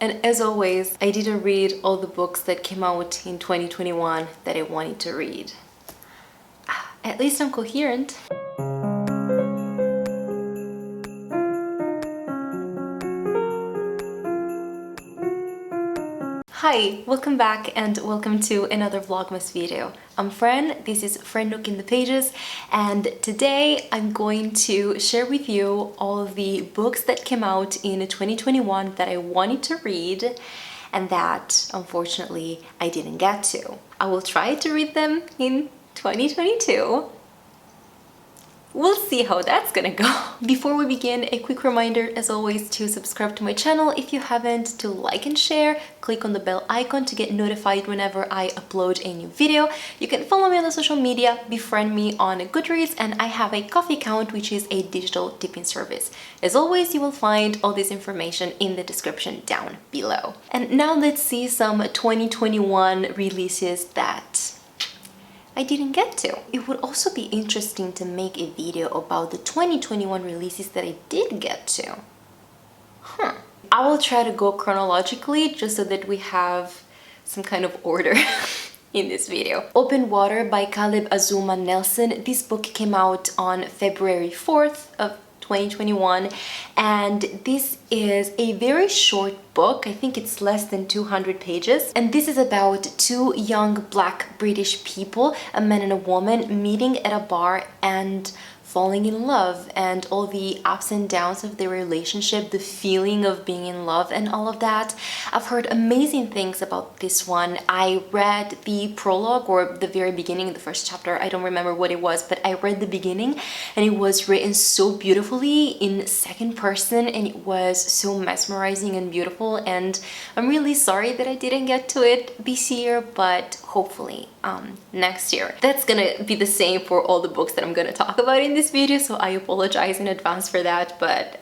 And as always, I didn't read all the books that came out in 2021 that I wanted to read. At least I'm coherent. Hi, welcome back and welcome to another Vlogmas video. I'm Fran, this is Fran Nook in the Pages, and today I'm going to share with you all of the books that came out in 2021 that I wanted to read and that, unfortunately, I didn't get to. I will try to read them in 2022. We'll see how that's gonna go. Before we begin, a quick reminder, as always, to subscribe to my channel if you haven't, to like and share, click on the bell icon to get notified whenever I upload a new video. You can follow me on the social media, befriend me on Goodreads, and I have a coffee account, which is a digital tipping service. As always, you will find all this information in the description down below. And now let's see some 2021 releases that I didn't get to. It would also be interesting to make a video about the 2021 releases that I did get to. I will try to go chronologically just so that we have some kind of order in this video. Open Water by Caleb Azumah Nelson. This book came out on February 4th of 2021, and this is a very short book. I think it's less than 200 pages, and this is about two young Black British people, a man and a woman, meeting at a bar and falling in love, and all the ups and downs of their relationship, the feeling of being in love and all of that. I've heard amazing things about this one. I read the prologue, or the very beginning, the first chapter. I don't remember what it was, but I read the beginning and it was written so beautifully in second person, and it was so mesmerizing and beautiful, and I'm really sorry that I didn't get to it this year, but hopefully next year. That's gonna be the same for all the books that I'm gonna talk about in this video, so I apologize in advance for that, but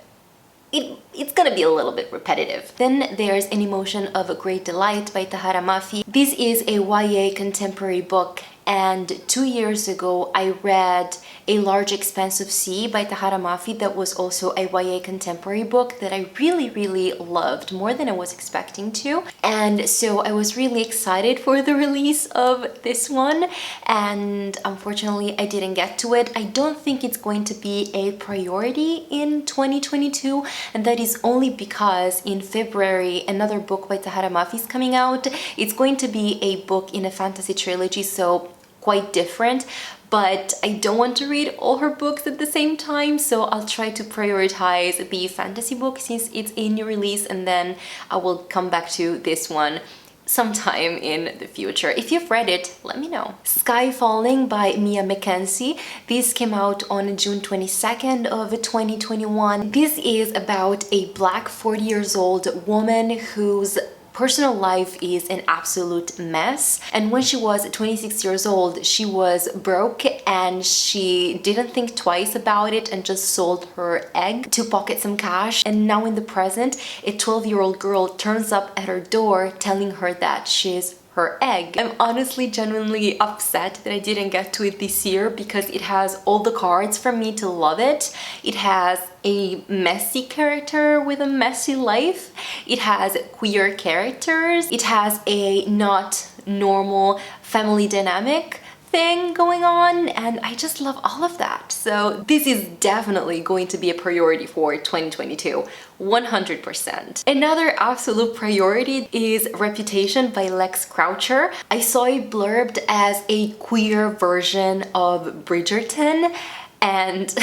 it's gonna be a little bit repetitive. Then there's An Emotion of Great Delight by Tahereh Mafi. This is a YA contemporary book, and 2 years ago I read A Large Expanse of Sea by Tahereh Mafi. That was also a YA contemporary book that I really loved, more than I was expecting to, and so I was really excited for the release of this one, and unfortunately I didn't get to it. I don't think it's going to be a priority in 2022, and that is only because in February another book by Tahereh Mafi is coming out. It's going to be a book in a fantasy trilogy, so quite different, but I don't want to read all her books at the same time, so I'll try to prioritize the fantasy book since it's a new release, and then I will come back to this one sometime in the future. If you've read it, let me know. Skye Falling by Mia McKenzie. This came out on June 22nd of 2021. This is about a Black 40 years old woman whose personal life is an absolute mess, and when she was 26 years old she was broke, and she didn't think twice about it and just sold her egg to pocket some cash. And now in the present, a 12-year-old girl turns up at her door telling her that she's her egg. I'm honestly genuinely upset that I didn't get to it this year, because it has all the cards for me to love it. It has a messy character with a messy life. It has queer characters. It has a not normal family dynamic thing going on, and I just love all of that. So this is definitely going to be a priority for 2022, 100%. Another absolute priority is Reputation by Lex Croucher. I saw it blurbed as a queer version of Bridgerton, and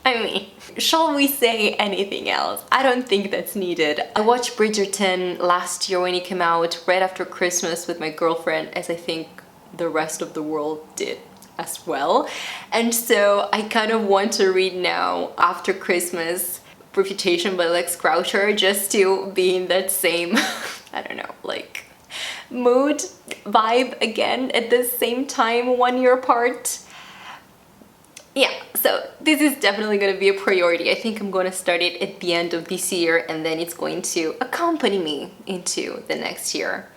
I mean, shall we say anything else? I don't think that's needed. I watched Bridgerton last year when it came out, right after Christmas, with my girlfriend, as I think the rest of the world did as well. And so I kind of want to read now, after Christmas, Reputation by Lex Croucher, just to be in that same, I don't know, like mood, vibe again at the same time, 1 year apart. Yeah, so this is definitely going to be a priority. I think I'm going to start it at the end of this year, and then it's going to accompany me into the next year.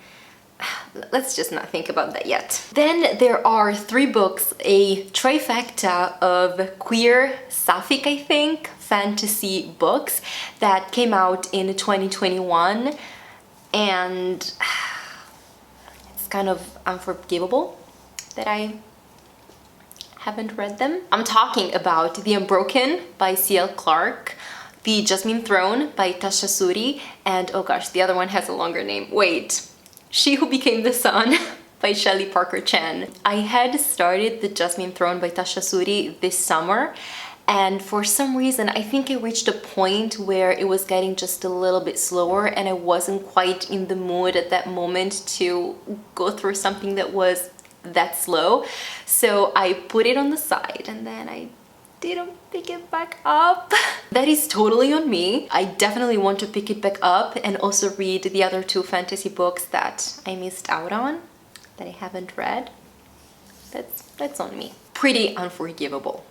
let's just not think about that yet. Then there are 3 books, a trifecta of queer sapphic, I think, fantasy books that came out in 2021, and it's kind of unforgivable that I haven't read them. I'm talking about The Unbroken by C.L. Clarke, The Jasmine Throne by Tasha Suri, and oh gosh, the other one has a longer name. Wait, She Who Became the Sun by Shelley Parker Chan. I had started The Jasmine Throne by Tasha Suri this summer, and for some reason I think I reached a point where it was getting just a little bit slower and I wasn't quite in the mood at that moment to go through something that was that slow. So I put it on the side and then I didn't pick it back up. That is totally on me. I definitely want to pick it back up and also read the other 2 fantasy books that I missed out on, that I haven't read. That's on me. Pretty unforgivable.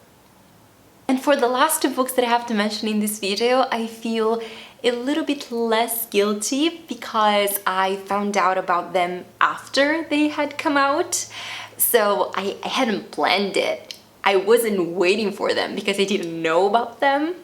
And for the last 2 books that I have to mention in this video, I feel a little bit less guilty because I found out about them after they had come out. So I hadn't planned it. I wasn't waiting for them because I didn't know about them.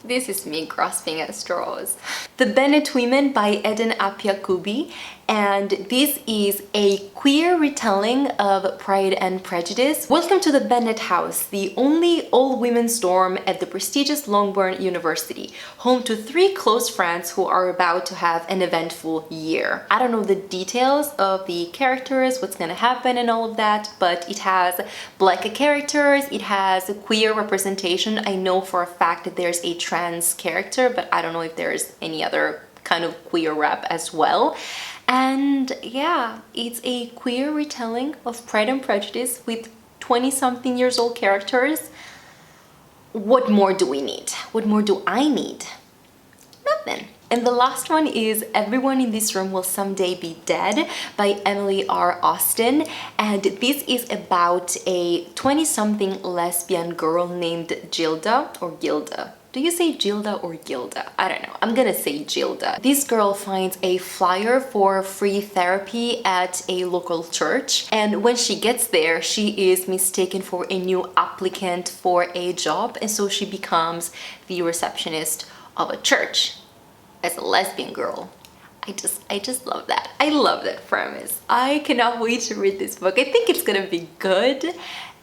This is me grasping at straws. The Bennet Women by Eden Appiah-Kubi, and this is a queer retelling of Pride and Prejudice. Welcome to the Bennet house, the only all-women's dorm at the prestigious Longbourn University, home to 3 close friends who are about to have an eventful year. I don't know the details of the characters, what's gonna happen and all of that, but it has black characters, it has a queer representation. I know for a fact that there's a trans character, but I don't know if there's any other kind of queer rep as well. And yeah, it's a queer retelling of Pride and Prejudice with 20-something years old characters. What more do we need? What more do I need? Nothing. And the last one is Everyone in This Room Will Someday Be Dead by Emily R. Austin. And this is about a 20-something lesbian girl named Gilda, or Gilda. Do you say Gilda or Gilda? I don't know. I'm gonna say Gilda. This girl finds a flyer for free therapy at a local church, and when she gets there, she is mistaken for a new applicant for a job, and so she becomes the receptionist of a church as a lesbian girl. I just love that. I love that premise. I cannot wait to read this book. I think it's gonna be good.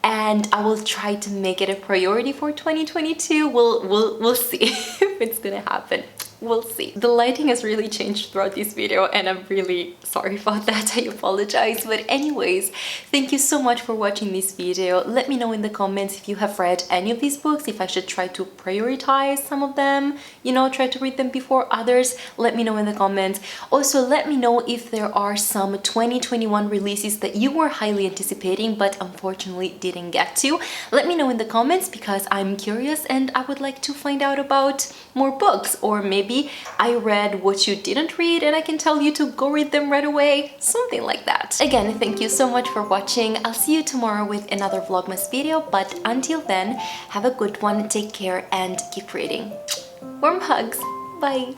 And I will try to make it a priority for 2022. We'll see if it's gonna happen. We'll see. The lighting has really changed throughout this video and I'm really sorry about that. I apologize. But anyways, thank you so much for watching this video. Let me know in the comments if you have read any of these books, if I should try to prioritize some of them, you know, try to read them before others. Let me know in the comments. Also, let me know if there are some 2021 releases that you were highly anticipating but unfortunately didn't get to. Let me know in the comments because I'm curious and I would like to find out about more books, or maybe I read what you didn't read and I can tell you to go read them right away, something like that. Again, thank you so much for watching. I'll see you tomorrow with another vlogmas video, but until then, have a good one, take care and keep reading. Warm hugs, bye!